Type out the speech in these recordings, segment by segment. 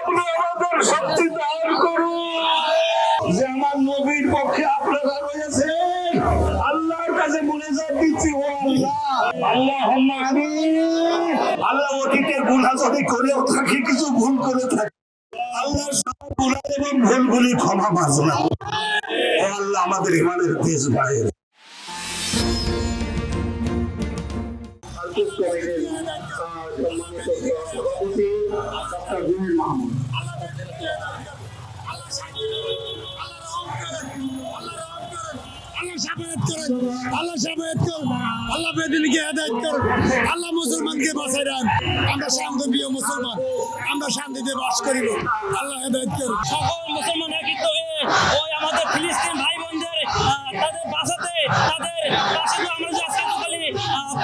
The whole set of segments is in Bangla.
আমাদের শক্তি দান করুন যে আমার নবীর পক্ষে আপনারা রয়েছে। আল্লাহর কাছে মুনাজাত দিচ্ছি, ও আল্লাহ, আল্লাহুম্মা আমিন। আল্লাহ অতীতে গুনাহ যদি করেও থাকি, কিছু ভুল করে থাকি, আল্লাহর সব গুনাহ এবং ভুলগুলি ক্ষমা মার্জনা করুন। ও আল্লাহ, আমাদের ইমানের তেজ বাড়ায়। আল্লাহ বেদিনকে হেদায়েত করুন, আল্লাহ মুসলমানকে বাঁচাই দেন। আমরা শান্তিপ্রিয় মুসলমান, আমরা শান্তিতে বাস করিব। আল্লাহ হেদায়েত করুন। সকল মুসলমান একত্রিত হয়ে ওই আমাদের ফিলিস্তিন ভাই বোনদের তাদের বাঁচাতে, তাদের পাশে তো আমরা যে আজকে তো খালি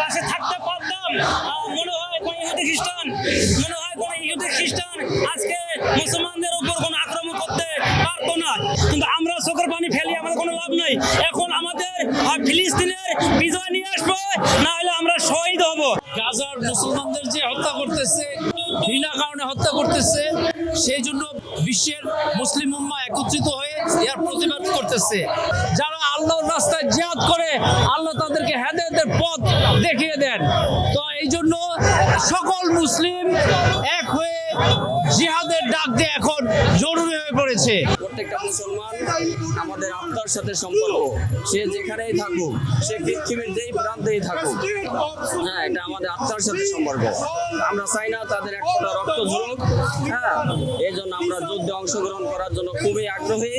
পাশে থাকতে পারতাম, মনে হয় কোনো ইহুদি খ্রিস্টান আজকে মুসলমানদের উপর কোনো আক্রমণ করতে পারতো না। কিন্তু আমরা চোখের পানি ফেলি, আমাদের কোনো লাভ নাই। এখন আমাদের ফিলিস্তিনের বিজয় নিয়ে আসবো, না হলে আমরা শহীদ হব। গাজার মুসলমানদের যে হত্যা করতেছে, বিনা কারণে হত্যা করতেছে, সেই জন্য বিশ্বের মুসলিম উম্মাহ একত্রিত হয়ে এর প্রতিবাদ করতেছে। যারা আল্লাহর রাস্তায় জিহাদ করে, আল্লাহ তাদেরকে হেদায়েতের পথ দেখিয়ে দেন। তো এই জন্য সকল মুসলিম এক হয়ে জিহাদের ডাক দিয়ে এখন জরুরি হয়ে পড়েছে। প্রত্যেকটা মুসলমান আমাদের আত্মার সাথে সম্পর্ক, সে যেখানেই থাকুক, সে পৃথিবীর যেই প্রান্তেই থাকুক, হ্যাঁ, এটা আমাদের আত্মার সাথে সম্পর্ক। আমরা চাই না তাদের এক ফোঁটা রক্ত ঝরুক। হ্যাঁ, এই জন্য আমরা যুদ্ধে অংশগ্রহণ করার জন্য খুবই আগ্রহী।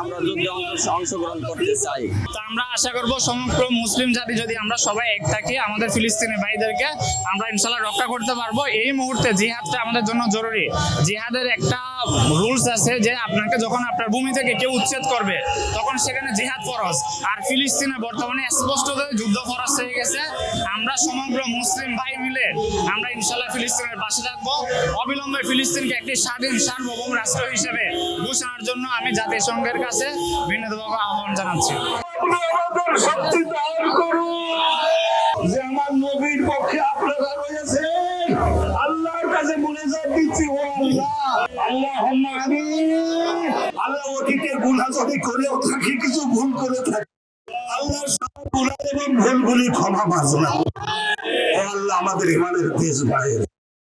আমরা যুদ্ধে অংশগ্রহণ করতে চাই। তো আমরা আশা করব সমগ্র মুসলিম জাতি যদি আমরা সবাই এক থাকি, আমাদের ফিলিস্তিনি ভাইদেরকে আমরা ইনশাল্লাহ রক্ষা করতে পারবো। এই মুহূর্তে জিহাদটা আমাদের জন্য জরুরি। জিহাদের একটা রুলস আছে যে আপনাকে যখন আপনার ভূমি থেকে কেউ উচ্ছেদ করবে, তখন সেখানে জিহাদ ফরজ। আর ফিলিস্তিনে বর্তমানে স্পষ্টভাবে যুদ্ধ ফরজ হয়ে গেছে। আমরা সমগ্র মুসলিম ভাই মিলে আমরা ইনশাল্লাহ ফিলিস্তিনের পাশে থাকবো। অবিলম্বে ফিলিস্তিনকে একটি স্বাধীন সার্বভৌম রাষ্ট্র হিসেবে ঘোষণার জন্য আমি জাতিসংঘের কাছে বিনীতভাবে আহ্বান জানাচ্ছি। আমাদের শক্তি দান করুন যে আমার নবীর পক্ষে আপনারা রয়েছে। আল্লাহর কাছে মুনাজাত দিচ্ছি, ও আল্লাহ, আল্লাহুম্মা আমিন। আল্লাহ অতীতে গুনাহ যদি করেও থাকি, কিছু ভুল করে থাকি, আল্লাহর সব গুনাহ এবং ভুলগুলি ক্ষমা মার্জনা করুন। ও আল্লাহ, আমাদের ইমানের তেজ বাড়ায়।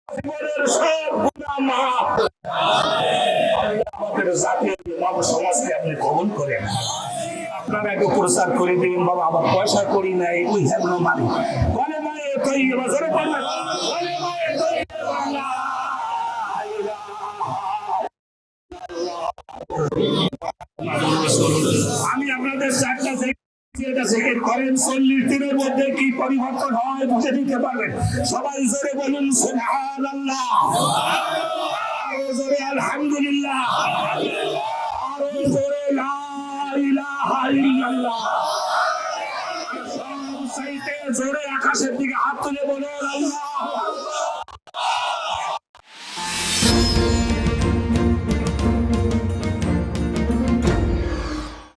জীবনের সব গুনাহ মাফ। আমাদের জাতীয় ইমাম সমাজকে আপনি কবুল করেন। আপনারা একটু প্রচার করে দিবেন, বাবা আমার পয়সা করি নাই, ওই হেবনো মানি বলে মায়ে তৈ বছরে পড়বে বলে মায়ে তৈ। আমি আপনাদের চারটা জিকির করেন, 40 দিনের মধ্যে কি পরিবর্তন হয় বুঝে দিতে পারবেন। সবাই জোরে বলুন সুবহানাল্লাহ, আরো জোরে আলহামদুলিল্লাহ, আরো জোরে লা ইলাহা ইল্লাল্লাহ। সবচাইতে জোরে আকাশের দিকে হাত তুলে বলুন আল্লাহু